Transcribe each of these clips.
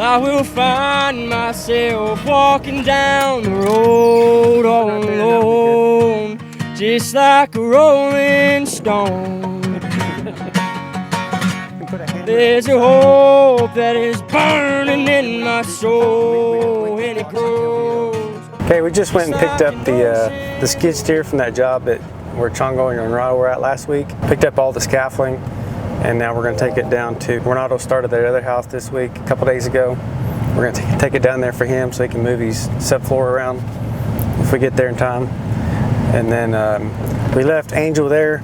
I will find myself walking down the road all alone, just like a rolling stone. There's a hope that is burning in my soul, and it grows. Okay, we just went and picked up the skid steer from that job that where Chongo and Renato were at last week. Picked up all the scaffolding, and now we're going to take it down to Renato. Started their other house this week, a couple days ago. We're going to take it down there for him so he can move his subfloor around if we get there in time. And then we left Angel there.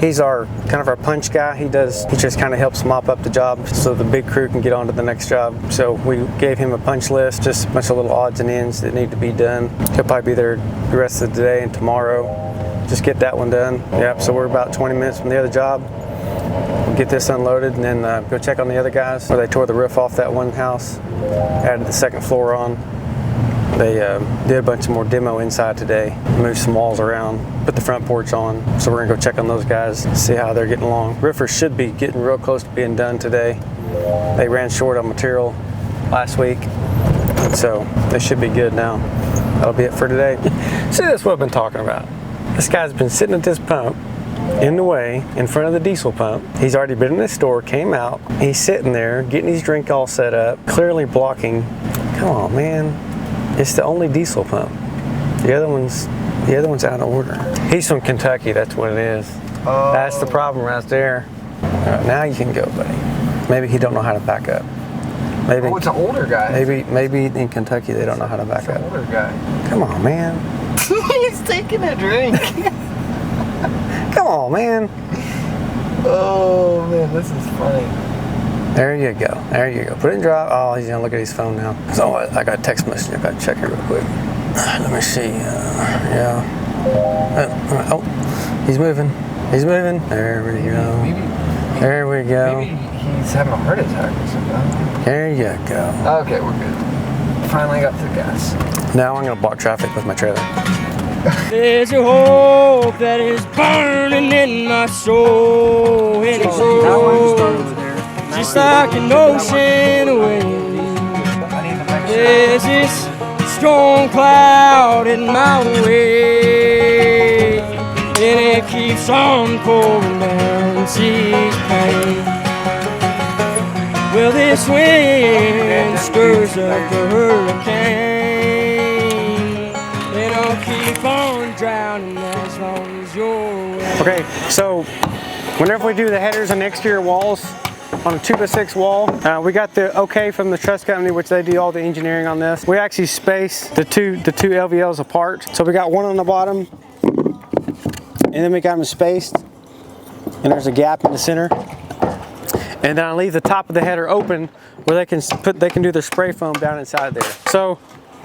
He's kind of our punch guy. He just kind of helps mop up the job so the big crew can get on to the next job. So we gave him a punch list, just a bunch of little odds and ends that need to be done. He'll probably be there the rest of the day and tomorrow. Just get that one done. Yep, so we're about 20 minutes from the other job. We'll get this unloaded and then go check on the other guys. So they tore the roof off that one house, added the second floor on. They did a bunch of more demo inside today, moved some walls around, put the front porch on. So we're gonna go check on those guys, see how they're getting along. Roofers should be getting real close to being done today. They ran short on material last week, and so they should be good now. That'll be it for today. See, that's what I've been talking about. This guy's been sitting at this pump in the way in front of the diesel pump. He's already been in the store, came out. He's sitting there getting his drink all set up, clearly blocking. Come on, man. It's the only diesel pump. The other one's out of order. He's from Kentucky, that's what it is. Oh. That's the problem right there. All right, now you can go, buddy. Maybe he don't know how to back up. Maybe, it's an older guy. Maybe in Kentucky they don't know how to back up. It's an older guy. Come on, man. He's taking a drink. Come on, man. Oh man, this is funny. There you go. There you go. Put it in drive. Oh, he's gonna look at his phone now. So I got a text message. I gotta check it real quick. Let me see. Yeah. Oh, he's moving. He's moving. There we go. Maybe, there we go. Maybe he's having a heart attack or something. There you go. Okay, we're good. Finally got to the gas. Now I'm gonna block traffic with my trailer. There's a hope that is burning in my soul, and it grows just like an ocean wave. There's this storm cloud in my way, and it keeps on pouring down, sees pain. Well, this wind stirs up the hurricane, and I'll keep on drowning as long as you're away. Okay, so whenever we do the headers and exterior walls on a 2x6 wall, we got the okay from the truss company, which they do all the engineering on this. We actually space the two LVLs apart. So we got one on the bottom, and then we got them spaced, and there's a gap in the center. And then I leave the top of the header open where they can do their spray foam down inside there. So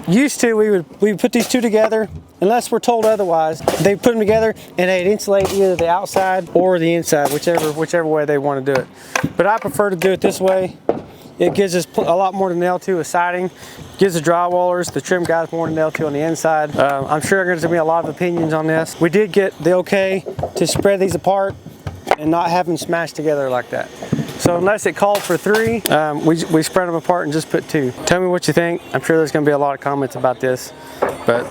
used to we would put these two together, unless we're told otherwise. They put them together and they'd insulate either the outside or the inside, whichever way they want to do it. But I prefer to do it this way. It gives us a lot more to nail to with siding. Gives the drywallers, the trim guys, more to nail to on the inside. I'm sure there's gonna be a lot of opinions on this. We did get the okay to spread these apart and not have them smashed together like that. So unless it called for 3, we spread them apart and just put 2. Tell me what you think. I'm sure there's going to be a lot of comments about this, but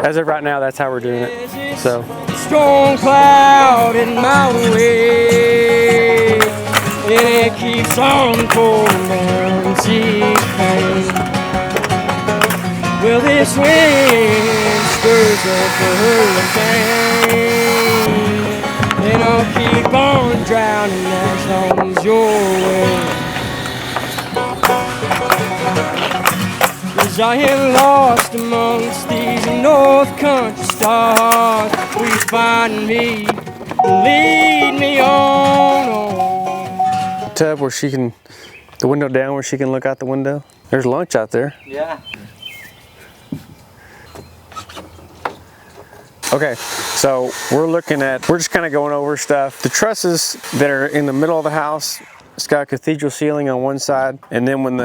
as of right now, that's how we're doing it. So storm cloud in my way, and it keeps on pouring down, sees pain. Well, this wind stirs up a hurricane, and I'll keep on drowning as long as you're away. 'Cause I am lost amongst these North Country stars. Please find me, lead me on. Tub where she can, the window down where she can look out the window. There's lunch out there. Yeah. Okay, so we're just kind of going over stuff. The trusses that are in the middle of the house, it's got a cathedral ceiling on one side, and then when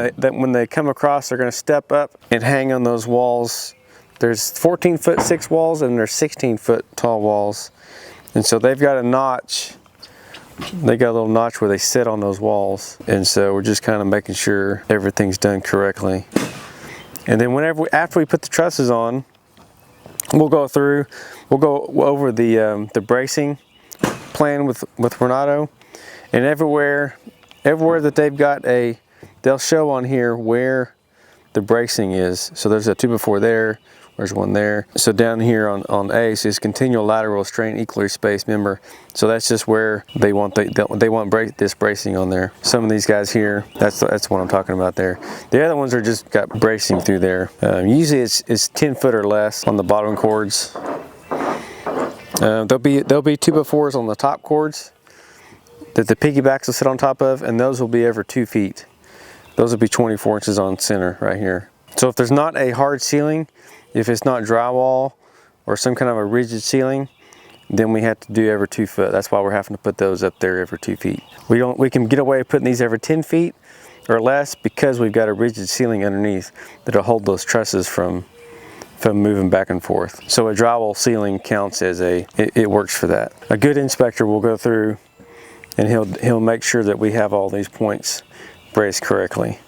they come across, they're going to step up and hang on those walls. There's 14-foot 6 walls and there's 16-foot tall walls, and so they've got a notch They got a little notch where they sit on those walls, and so we're just kind of making sure everything's done correctly. And then after we put the trusses on, we'll go over the bracing plan with Renato, and everywhere that they've got they'll show on here where the bracing is. So there's a 2x4 there, there's one there. So down here on A says continual lateral strain equally spaced member. So that's just where they want this bracing on there. Some of these guys here, that's what I'm talking about there. The other ones are just got bracing through there. Usually it's 10 foot or less on the bottom cords. There'll be 2x4s on the top cords that the piggybacks will sit on top of, and those will be every 2 feet. Those will be 24 inches on center right here. So if there's not a hard ceiling, if it's not drywall or some kind of a rigid ceiling, then we have to do every 2 foot. That's why we're having to put those up there every 2 feet. We can get away with putting these every 10 feet or less because we've got a rigid ceiling underneath that'll hold those trusses from moving back and forth. So a drywall ceiling counts as it works for that. A good inspector will go through and he'll make sure that we have all these points braced correctly.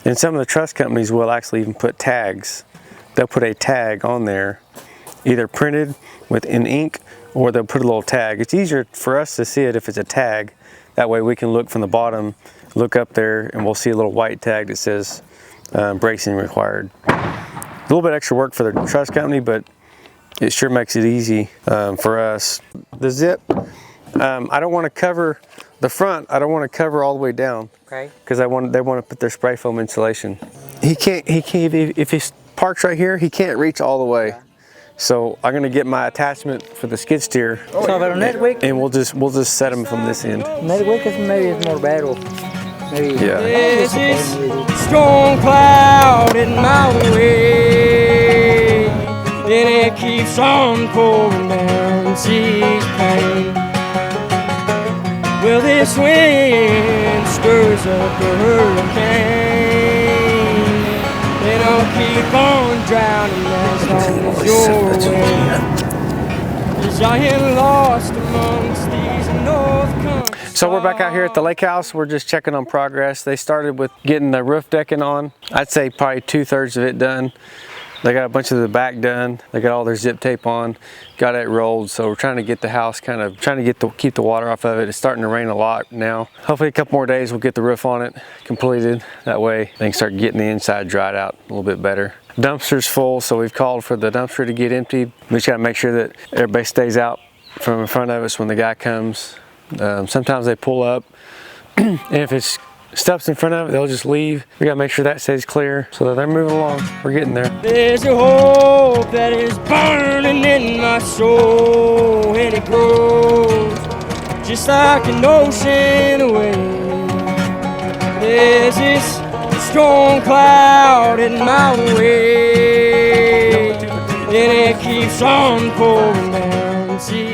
And some of the truss companies will actually even put tags. They'll put a tag on there, either printed in ink, or they'll put a little tag. It's easier for us to see it if it's a tag. That way we can look from the bottom, look up there, and we'll see a little white tag that says bracing required. A little bit extra work for the truss company, but it sure makes it easy for us. The zip, I don't want to cover the front. I don't want to cover all the way down. Okay. Because they want to put their spray foam insulation. He can't if he parks right here, he can't reach all the way. So I'm gonna get my attachment for the skid steer. And we'll just set him from this end. Maybe it's more battle. Maybe. Yeah. There's this storm cloud in my way, and it keeps on pouring down, sees pain. Well, this wind stirs up a hurricane, and I'll keep on drowning as long as you're away. As I am lost amongst these north countries. So we're back out here at the lake house. We're just checking on progress. They started with getting the roof decking on. I'd say probably 2/3 of it done. They got a bunch of the back done. They got all their zip tape on, got it rolled. So we're trying to get the house keep the water off of it. It's starting to rain a lot now. Hopefully a couple more days we'll get the roof on it completed. That way they can start getting the inside dried out a little bit better. Dumpster's full, so we've called for the dumpster to get emptied. We just gotta make sure that everybody stays out from in front of us when the guy comes. Sometimes they pull up, and if it's stuff's in front of it, they'll just leave. We gotta make sure that stays clear so that they're moving along. We're getting there. There's a hope that is burning in my soul, and it grows just like an ocean wave. There's this storm cloud in my way, and it keeps on pouring down. See